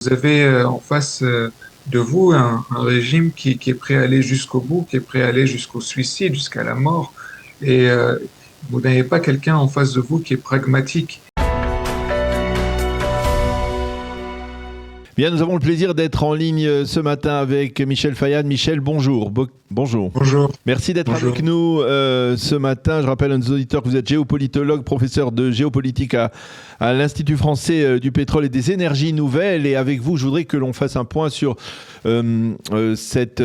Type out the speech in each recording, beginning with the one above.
Vous avez en face de vous un régime qui est prêt à aller jusqu'au bout, qui est prêt à aller jusqu'au suicide, jusqu'à la mort. Et vous n'avez pas quelqu'un en face de vous qui est pragmatique. Bien, nous avons le plaisir d'être en ligne ce matin avec Michel Fayad. Michel, bonjour. Bonjour. Bonjour. Merci d'être Bonjour. avec nous ce matin. Je rappelle à nos auditeurs que vous êtes géopolitologue, professeur de géopolitique à l'Institut français du pétrole et des énergies nouvelles. Et avec vous, je voudrais que l'on fasse un point sur cette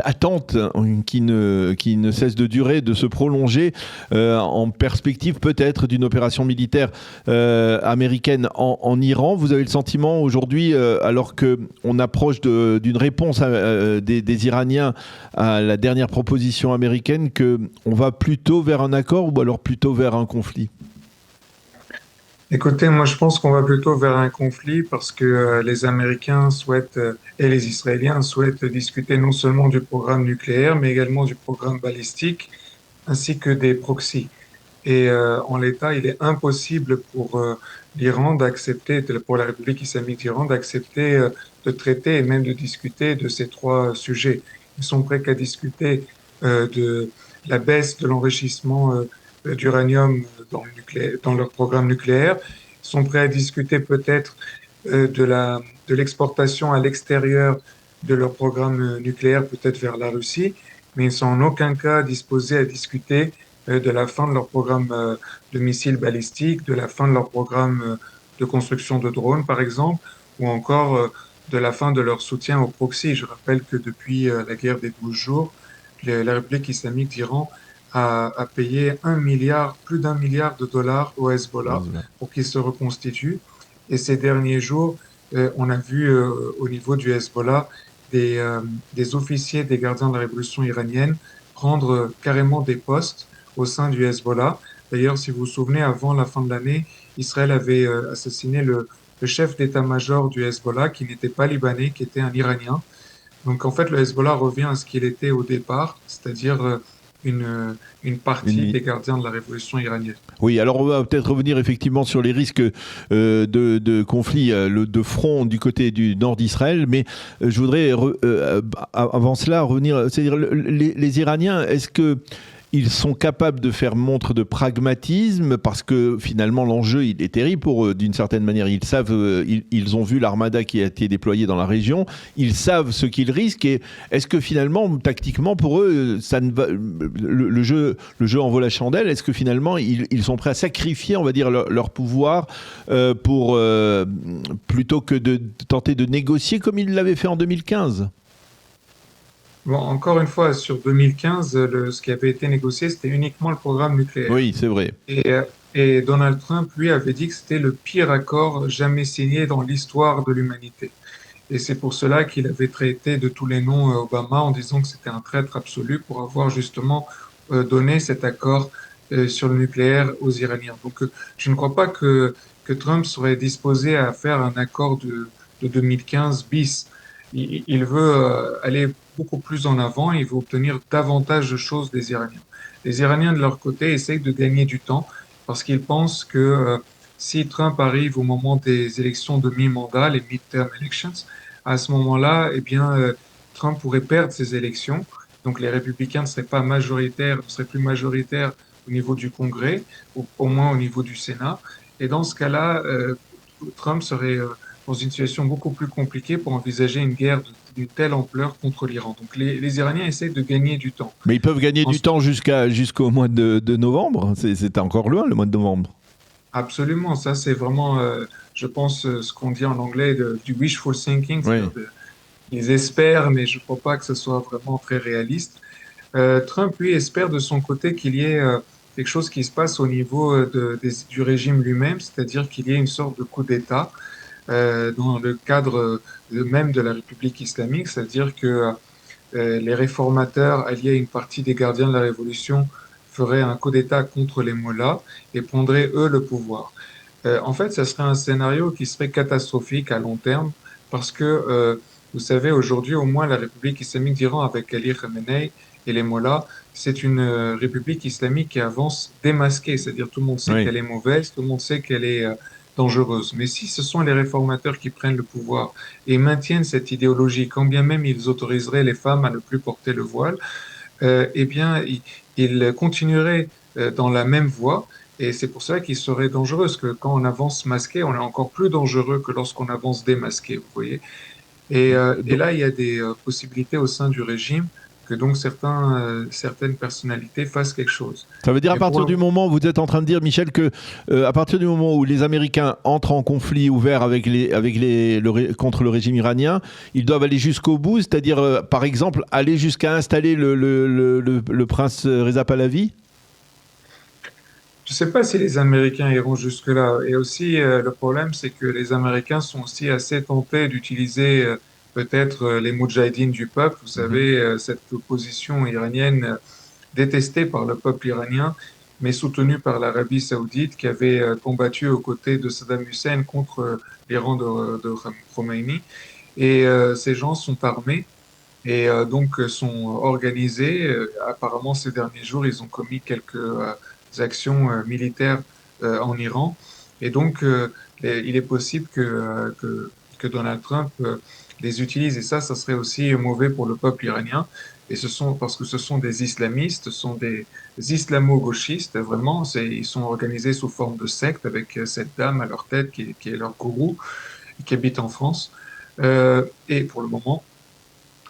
attente qui ne cesse de durer, de se prolonger en perspective peut-être d'une opération militaire américaine en Iran. Vous avez le sentiment aujourd'hui, alors qu'on approche d'une réponse des Iraniens à la dernière proposition américaine, qu'on va plutôt vers un accord ou alors plutôt vers un conflit? Écoutez, moi je pense qu'on va plutôt vers un conflit parce que les Américains souhaitent et les Israéliens souhaitent discuter non seulement du programme nucléaire, mais également du programme balistique, ainsi que des proxys. Et en l'état, il est impossible pour l'Iran d'accepter, pour la République islamique d'Iran, d'accepter de traiter et même de discuter de ces trois sujets. Ils sont prêts qu'à discuter de la baisse de l'enrichissement d'uranium dans leur programme nucléaire. Ils sont prêts à discuter peut-être de l'exportation à l'extérieur de leur programme nucléaire, peut-être vers la Russie, mais ils sont en aucun cas disposés à discuter de la fin de leur programme de missiles balistiques, de la fin de leur programme de construction de drones, par exemple, ou encore de la fin de leur soutien au proxy. Je rappelle que depuis la guerre des 12 jours, la République islamique d'Iran a payé plus d'un milliard de dollars au Hezbollah pour qu'il se reconstitue. Et ces derniers jours, on a vu au niveau du Hezbollah des officiers des gardiens de la révolution iranienne prendre carrément des postes au sein du Hezbollah. D'ailleurs, si vous vous souvenez, avant la fin de l'année, Israël avait assassiné le chef d'état-major du Hezbollah, qui n'était pas libanais, qui était un Iranien. Donc en fait, le Hezbollah revient à ce qu'il était au départ, c'est-à-dire une partie des gardiens de la révolution iranienne. Oui, alors on va peut-être revenir effectivement sur les risques de conflit de front du côté du nord d'Israël, mais je voudrais avant cela revenir, c'est-à-dire les Iraniens, est-ce que ils sont capables de faire montre de pragmatisme parce que finalement l'enjeu il est terrible pour eux d'une certaine manière. Ils savent, ils ont vu l'armada qui a été déployée dans la région, ils savent ce qu'ils risquent et est-ce que finalement tactiquement pour eux ça ne va, le jeu en vaut la chandelle. Est-ce que finalement ils sont prêts à sacrifier on va dire leur pouvoir pour plutôt que de tenter de négocier comme ils l'avaient fait en 2015? Bon, encore une fois, sur 2015, ce qui avait été négocié, c'était uniquement le programme nucléaire. Oui, c'est vrai. Et Donald Trump, lui, avait dit que c'était le pire accord jamais signé dans l'histoire de l'humanité. Et c'est pour cela qu'il avait traité de tous les noms Obama en disant que c'était un traître absolu pour avoir justement donné cet accord sur le nucléaire aux Iraniens. Donc, je ne crois pas que Trump serait disposé à faire un accord de 2015 bis. Il veut aller beaucoup plus en avant, il veut obtenir davantage de choses des Iraniens. Les Iraniens, de leur côté, essayent de gagner du temps parce qu'ils pensent que si Trump arrive au moment des élections de mi-mandat, les midterm elections, à ce moment-là, eh bien, Trump pourrait perdre ces élections. Donc les républicains ne seraient pas majoritaires, ne seraient plus majoritaires au niveau du Congrès, ou au moins au niveau du Sénat. Et dans ce cas-là, Trump serait dans une situation beaucoup plus compliquée pour envisager une guerre d'une telle ampleur contre l'Iran. Donc les Iraniens essaient de gagner du temps. Mais ils peuvent gagner du Ensuite, temps jusqu'au mois de novembre. C'est encore loin, le mois de novembre. absolument, ça c'est vraiment, je pense, ce qu'on dit en anglais du wishful thinking, Oui. c'est-à-dire ils espèrent, mais je ne crois pas que ce soit vraiment très réaliste. Trump, lui, espère de son côté qu'il y ait quelque chose qui se passe au niveau du régime lui-même, c'est-à-dire qu'il y ait une sorte de coup d'État dans le cadre même de la République islamique, c'est-à-dire que les réformateurs alliés à une partie des gardiens de la Révolution feraient un coup d'État contre les mollahs et prendraient eux le pouvoir. En fait, ce serait un scénario qui serait catastrophique à long terme parce que, vous savez, aujourd'hui, au moins, la République islamique d'Iran avec Ali Khamenei et les mollahs, c'est une république islamique qui avance démasquée, c'est-à-dire tout le monde sait Oui. qu'elle est mauvaise, tout le monde sait qu'elle est dangereuse. Mais si ce sont les réformateurs qui prennent le pouvoir et maintiennent cette idéologie, quand bien même ils autoriseraient les femmes à ne plus porter le voile, eh bien, ils continueraient dans la même voie. Et c'est pour ça qu'il serait dangereux, parce que quand on avance masqué, on est encore plus dangereux que lorsqu'on avance démasqué, vous voyez. Et Donc, là, il y a des possibilités au sein du régime que donc certaines personnalités fassent quelque chose. ça veut dire à Mais pour partir le du moment, vous êtes en train de dire, Michel, que à partir du moment où les Américains entrent en conflit ouvert contre le régime iranien, ils doivent aller jusqu'au bout, c'est-à-dire, par exemple, aller jusqu'à installer le prince Reza Pahlavi. Je ne sais pas si les Américains iront jusque-là. Et aussi, le problème, c'est que les Américains sont aussi assez tentés d'utiliser peut-être les moudjahidines du peuple. Vous Mhm. savez, cette opposition iranienne détestée par le peuple iranien, mais soutenue par l'Arabie saoudite qui avait combattu aux côtés de Saddam Hussein contre l'Iran de Khomeini. Et ces gens sont armés et donc sont organisés. Apparemment, ces derniers jours, ils ont commis quelques actions militaires en Iran. Et donc, il est possible que Donald Trump les utilise. Et ça serait aussi mauvais pour le peuple iranien. Et parce que ce sont des islamistes, ce sont des islamo-gauchistes, vraiment. Ils sont organisés sous forme de secte avec cette dame à leur tête qui est leur gourou, qui habite en France. Et pour le moment.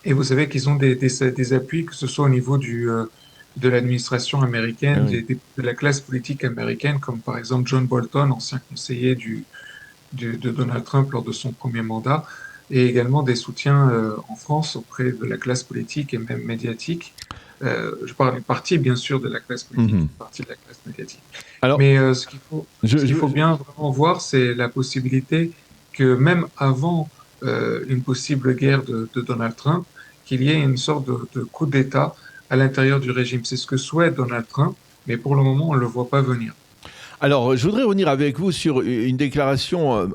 Et vous savez qu'ils ont des appuis, que ce soit au niveau de l'administration Ah américaine, oui. de la classe politique américaine, comme par exemple John Bolton, ancien conseiller de Donald Trump lors de son premier mandat, et également des soutiens en France auprès de la classe politique et même médiatique. Je parle d'une partie, bien sûr, de la classe politique, Mhm. une partie de la classe médiatique. Alors, Mais ce je, qu'il je- faut bien vraiment voir, c'est la possibilité que même avant une possible guerre de Donald Trump, qu'il y ait une sorte de coup d'État à l'intérieur du régime. C'est ce que souhaite Donald Trump, mais pour le moment, on ne le voit pas venir. Alors, je voudrais revenir avec vous sur une déclaration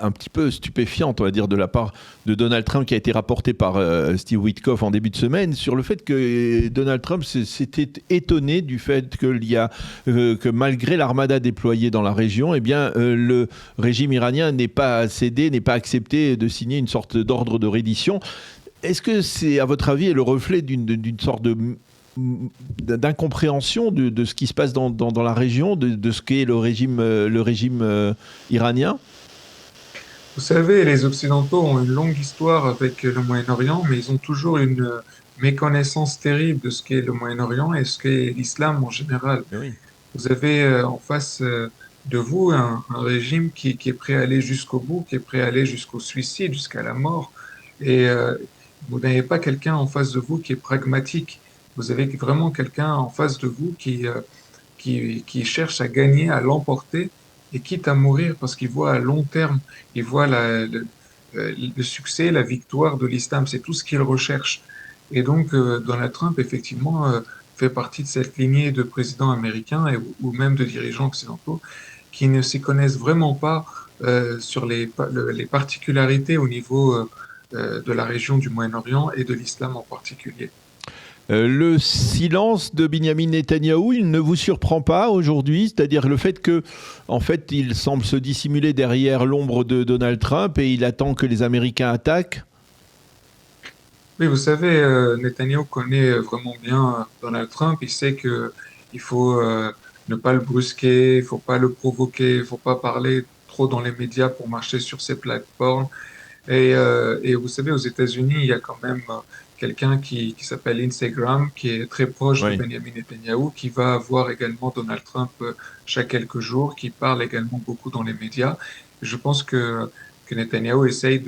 un petit peu stupéfiante, on va dire, de la part de Donald Trump qui a été rapportée par Steve Witkoff en début de semaine sur le fait que Donald Trump s'était étonné du fait que malgré l'armada déployée dans la région, eh bien, le régime iranien n'ait pas cédé, n'ait pas accepté de signer une sorte d'ordre de reddition. Est-ce que c'est, à votre avis, le reflet d'une sorte d'incompréhension de ce qui se passe dans la région, de ce qu'est le régime iranien? Vous savez, les Occidentaux ont une longue histoire avec le Moyen-Orient, mais ils ont toujours une méconnaissance terrible de ce qu'est le Moyen-Orient et ce qu'est l'islam en général. Eh oui. Vous avez en face de vous un régime qui est prêt à aller jusqu'au bout, qui est prêt à aller jusqu'au suicide, jusqu'à la mort. Et vous n'avez pas quelqu'un en face de vous qui est pragmatique. Vous avez vraiment quelqu'un en face de vous qui cherche à gagner, à l'emporter, et quitte à mourir parce qu'il voit à long terme, il voit le succès, la victoire de l'islam. C'est tout ce qu'il recherche. Et donc, Donald Trump, effectivement, fait partie de cette lignée de présidents américains ou même de dirigeants occidentaux qui ne s'y connaissent vraiment pas sur les particularités au niveau de la région du Moyen-Orient et de l'islam en particulier. Le silence de Binyamin Netanyahou, il ne vous surprend pas aujourd'hui? C'est-à-dire le fait que, en fait, il semble se dissimuler derrière l'ombre de Donald Trump et il attend que les Américains attaquent? Oui, vous savez, Netanyahu connaît vraiment bien Donald Trump. Il sait que il faut ne pas le brusquer, il faut pas le provoquer, il faut pas parler trop dans les médias pour marcher sur ses plateformes. Et vous savez, aux États-Unis, il y a quand même quelqu'un qui s'appelle Lindsey Graham, qui est très proche de Oui. Benjamin Netanyahu, qui va voir également Donald Trump chaque quelques jours, qui parle également beaucoup dans les médias. Je pense que Netanyahu essaye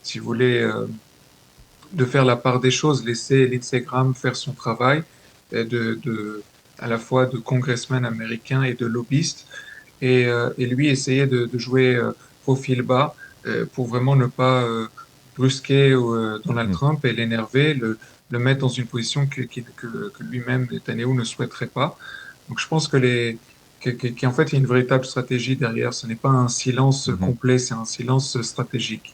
si vous voulez, de faire la part des choses, laisser Lindsey Graham faire son travail à la fois de congressman américain et de lobbyiste, et lui essayer de jouer profil bas pour vraiment ne pas brusquer Donald Mhm. Trump et l'énerver, le mettre dans une position que lui-même, Netanyahu, ne souhaiterait pas. Donc je pense qu'en fait, il y a une véritable stratégie derrière. Ce n'est pas un silence Mhm. complet, c'est un silence stratégique.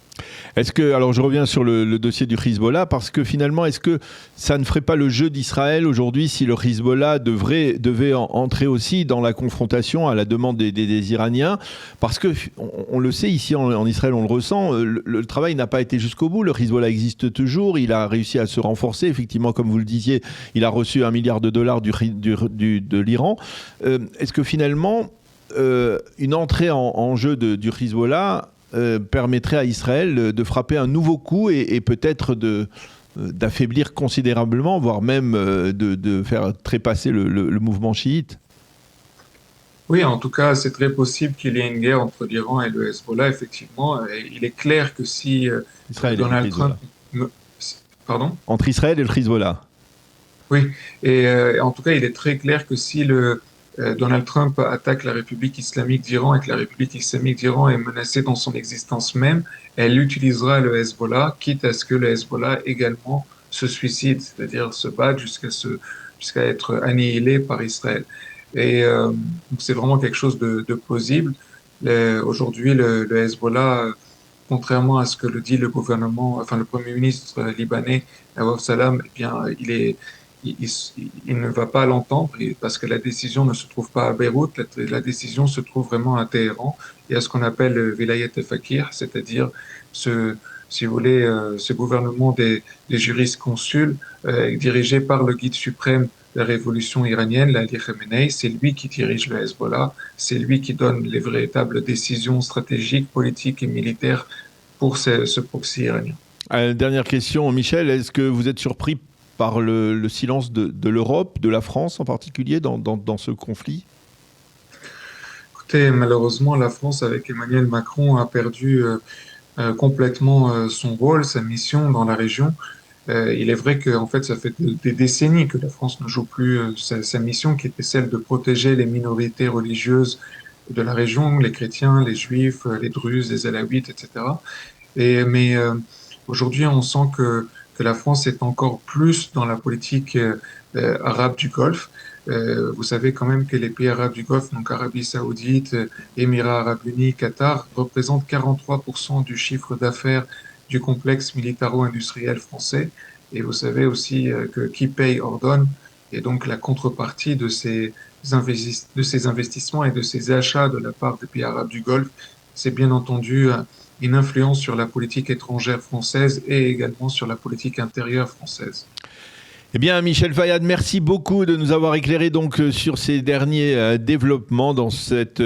Alors je reviens sur le dossier du Hezbollah, parce que finalement, est-ce que ça ne ferait pas le jeu d'Israël aujourd'hui si le Hezbollah devait entrer aussi dans la confrontation à la demande des Iraniens? Parce que on le sait ici en Israël, on le ressent, le travail n'a pas été jusqu'au bout. Le Hezbollah existe toujours, il a réussi à se renforcer. Effectivement, comme vous le disiez, il a reçu $1 milliard de l'Iran. Est-ce que finalement, une entrée en jeu du Hezbollah permettrait à Israël de frapper un nouveau coup et peut-être d'affaiblir considérablement, voire même de faire trépasser le mouvement chiite? Oui, en tout cas, c'est très possible qu'il y ait une guerre entre l'Iran et le Hezbollah, effectivement. Et il est clair que si Israël et le Donald Trump... Hezbollah. me- Pardon? Entre Israël et le Hezbollah. Oui, et en tout cas, il est très clair que si Donald Trump attaque la République islamique d'Iran et que la République islamique d'Iran est menacée dans son existence même, elle utilisera le Hezbollah, quitte à ce que le Hezbollah également se suicide, c'est-à-dire se batte jusqu'à être annihilé par Israël. Et donc c'est vraiment quelque chose de plausible. Aujourd'hui, le Hezbollah, contrairement à ce que le dit le gouvernement, enfin le Premier ministre libanais, Nawaf Salam, eh bien, il, il ne va pas l'entendre parce que la décision ne se trouve pas à Beyrouth, la décision se trouve vraiment à Téhéran et à ce qu'on appelle le Vilayet al-Fakir, c'est-à-dire si vous voulez, ce gouvernement des jurisconsuls dirigé par le guide suprême de la révolution iranienne, l'Ali Khamenei. C'est lui qui dirige le Hezbollah, c'est lui qui donne les véritables décisions stratégiques, politiques et militaires pour ce proxy iranien. Dernière question, Michel, est-ce que vous êtes surpris par le silence de l'Europe, de la France en particulier, dans ce conflit? Écoutez, malheureusement, la France, avec Emmanuel Macron, a perdu complètement son rôle, sa mission dans la région. Il est vrai que en fait, ça fait des décennies que la France ne joue plus sa mission, qui était celle de protéger les minorités religieuses de la région, les chrétiens, les juifs, les druzes, les alaouites, etc. Mais aujourd'hui, on sent que la France est encore plus dans la politique arabe du Golfe. Vous savez quand même que les pays arabes du Golfe, donc Arabie Saoudite, Émirats Arabes Unis, Qatar, représentent 43% du chiffre d'affaires du complexe militaro-industriel français. Et vous savez aussi que qui paye ordonne. Et donc la contrepartie de ces investissements et de ces achats de la part des pays arabes du Golfe, c'est bien entendu une influence sur la politique étrangère française et également sur la politique intérieure française. Eh bien, Michel Fayad, merci beaucoup de nous avoir éclairé donc sur ces derniers développements dans cette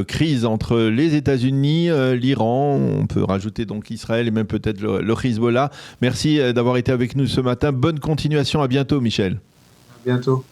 crise entre les États-Unis, l'Iran, on peut rajouter donc Israël et même peut-être le Hezbollah. Merci d'avoir été avec nous ce matin. Bonne continuation, à bientôt, Michel. À bientôt.